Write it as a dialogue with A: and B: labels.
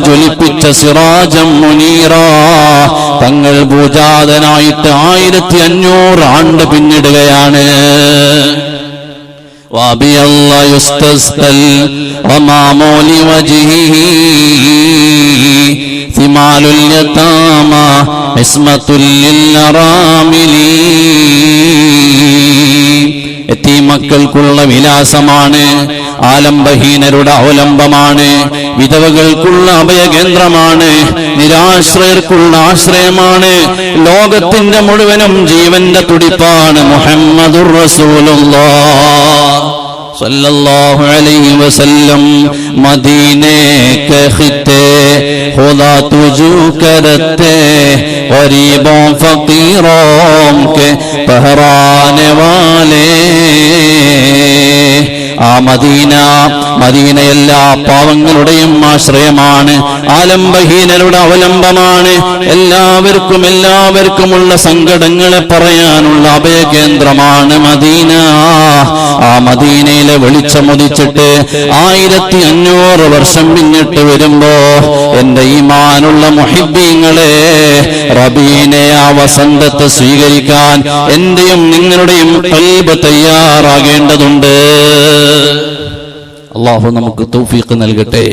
A: ജ്വലിപ്പിച്ച സിറാജം മുനീറ. തങ്ങൾ ഭൂജാതനായിട്ട് 1500 ആണ്ട് പിന്നിടുകയാണ്. وأبيض يستسقى الغمام لوجهه ثمال اليتامى عصمة للأرامل. യതീമക്കൾക്കുള്ള വിലാസമാണ്, ആലംബഹീനരുടെ അവലംബമാണ്, വിധവകൾക്കുള്ള അഭയകേന്ദ്രമാണ്, നിരാശ്രയർക്കുള്ള ആശ്രയമാണ്, ലോകത്തിന്റെ മുഴുവനും ജീവന്റെ തുടിപ്പാണ് മുഹമ്മദുർ റസൂലുള്ളാഹ് സല്ലല്ലാഹു അലൈഹി വസല്ലം. മദീനെ के खिते खुदा तुझू करते गरीबों फकीरों के पहराने वाले. ആ മദീന എല്ലാ പാവങ്ങളുടെയും ആശ്രയമാണ്, ആലംബഹീനരുടെ അവലംബമാണ്, എല്ലാവർക്കുമുള്ള സങ്കടങ്ങളെ പറയാനുള്ള അഭയകേന്ദ്രമാണ് മദീന. ആ മദീനയിലെ വെളിച്ചമുദിച്ചിട്ട് 1500 വർഷം പിന്നിട്ട് വരുമ്പോ എന്റെ ഈമാനുള്ള മുഹിബ്ബീങ്ങളെ, റബീനെ ആ വസന്തത്തെ സ്വീകരിക്കാൻ എന്റെയും നിങ്ങളുടെയും ഖൽബ് തയ്യാറാകേണ്ടതുണ്ട്. അല്ലാഹു നമുക്ക് തൗഫീഖ് നൽകട്ടെ.